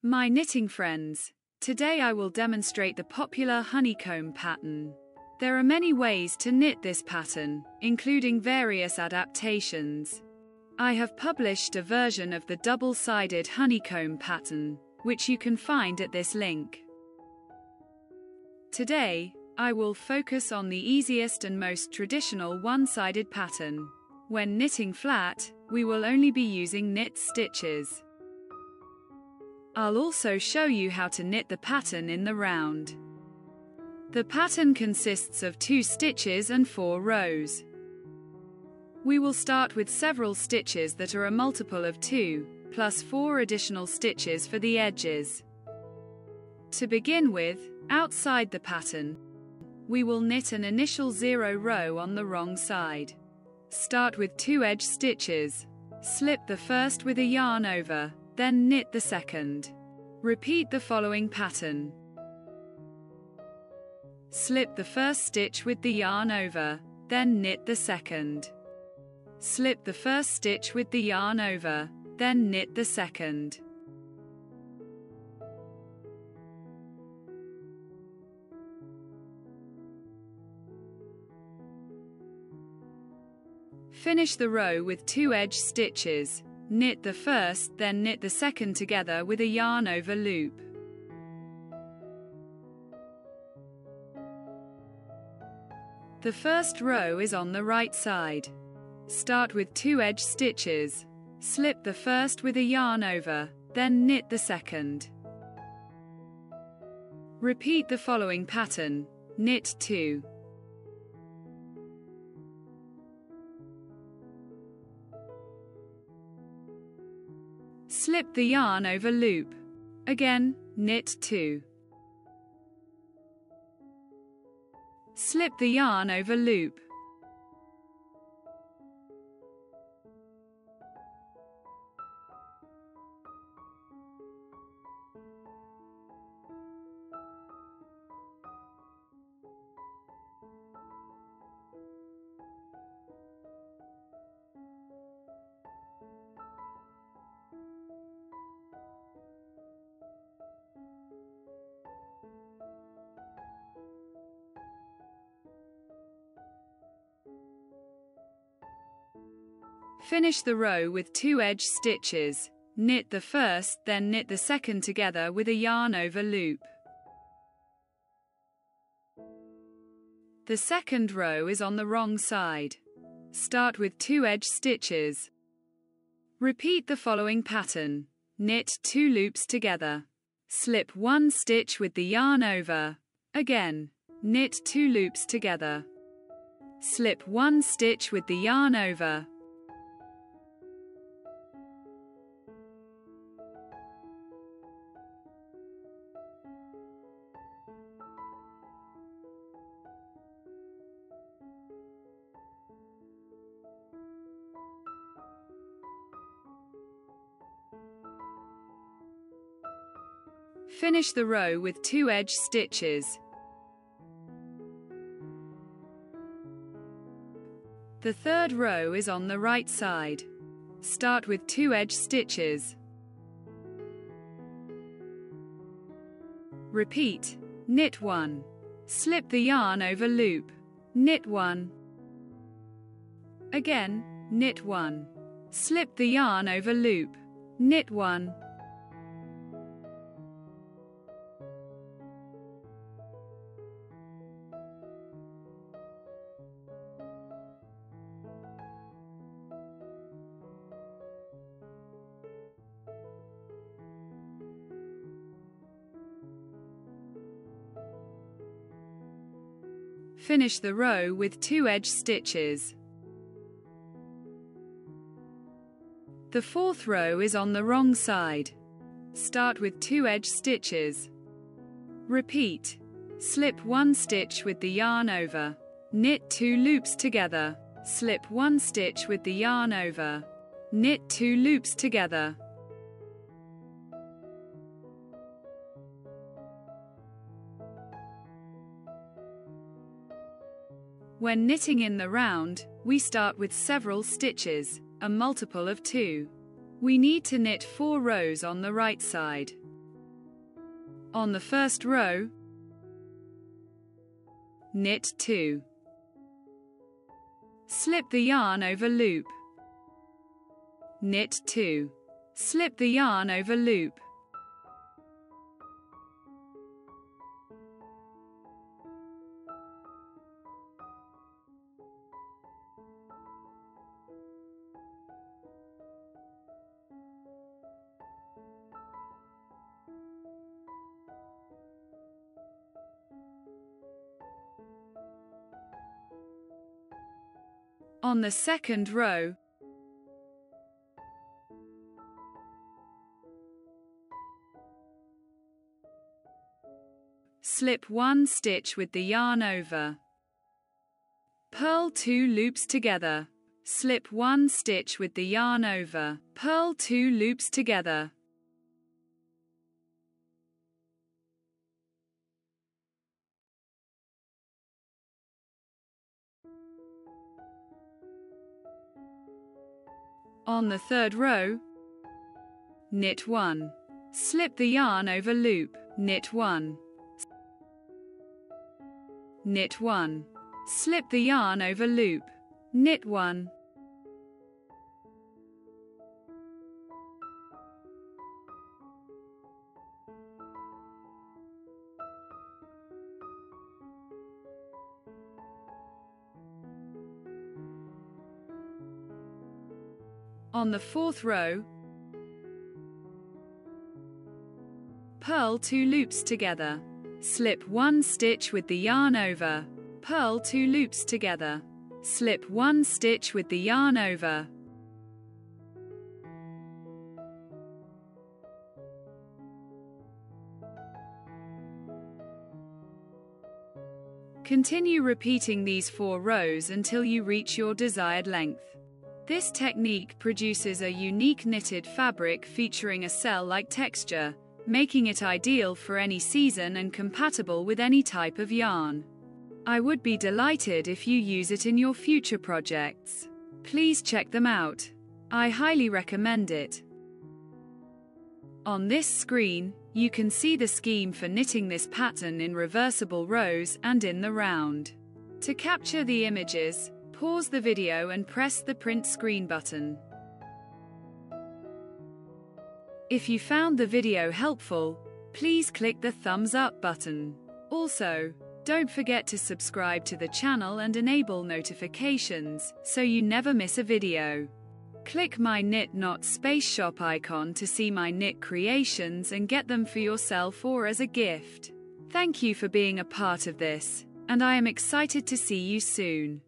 My knitting friends, today I will demonstrate the popular honeycomb pattern. There are many ways to knit this pattern, including various adaptations. I have published a version of the double-sided honeycomb pattern, which you can find at this link. Today, I will focus on the easiest and most traditional one-sided pattern. When knitting flat, we will only be using knit stitches. I'll also show you how to knit the pattern in the round. The pattern consists of 2 stitches and 4 rows. We will start with several stitches that are a multiple of 2, plus 4 additional stitches for the edges. To begin with, outside the pattern, we will knit an initial 0 row on the wrong side. Start with 2 edge stitches. Slip the first with a yarn over, then knit the second. Repeat the following pattern. Slip the first stitch with the yarn over, then knit the second. Slip the first stitch with the yarn over, then knit the second. Finish the row with 2 edge stitches. Knit the first, then knit the second together with a yarn over loop. The first row is on the right side. Start with 2 edge stitches. Slip the first with a yarn over, then knit the second. Repeat the following pattern. Knit 2. Slip the yarn over loop. Again, knit 2. Slip the yarn over loop. Finish the row with 2 edge stitches. Knit the first, then knit the second together with a yarn over loop. The second row is on the wrong side. Start with 2 edge stitches. Repeat the following pattern. Knit 2 loops together. Slip 1 stitch with the yarn over. Again, knit 2 loops together. Slip 1 stitch with the yarn over. Finish the row with 2 edge stitches. The third row is on the right side. Start with 2 edge stitches. Repeat. Knit 1. Slip the yarn over loop. Knit 1. Again, knit 1. Slip the yarn over loop. Knit 1. Finish the row with 2 edge stitches. The fourth row is on the wrong side. Start with 2 edge stitches. Repeat. Slip 1 stitch with the yarn over. Knit 2 loops together. Slip 1 stitch with the yarn over. Knit 2 loops together. When knitting in the round, we start with several stitches, a multiple of 2. We need to knit 4 rows on the right side. On the first row, knit 2. Slip the yarn over loop. Knit 2. Slip the yarn over loop. On the second row, slip 1 stitch with the yarn over. Purl 2 loops together. Slip 1 stitch with the yarn over. Purl 2 loops together. On the third row, knit 1. Slip the yarn over loop. Knit 1. Knit 1. Slip the yarn over loop. Knit 1. On the fourth row, purl 2 loops together. Slip 1 stitch with the yarn over. Purl 2 loops together. Slip 1 stitch with the yarn over. Continue repeating these 4 rows until you reach your desired length. This technique produces a unique knitted fabric featuring a cell-like texture, making it ideal for any season and compatible with any type of yarn. I would be delighted if you use it in your future projects. Please check them out. I highly recommend it. On this screen, you can see the scheme for knitting this pattern in reversible rows and in the round. To capture the images, pause the video and press the print screen button. If you found the video helpful, please click the thumbs up button. Also, don't forget to subscribe to the channel and enable notifications so you never miss a video. Click my Knit Not Space Shop icon to see my knit creations and get them for yourself or as a gift. Thank you for being a part of this, and I am excited to see you soon.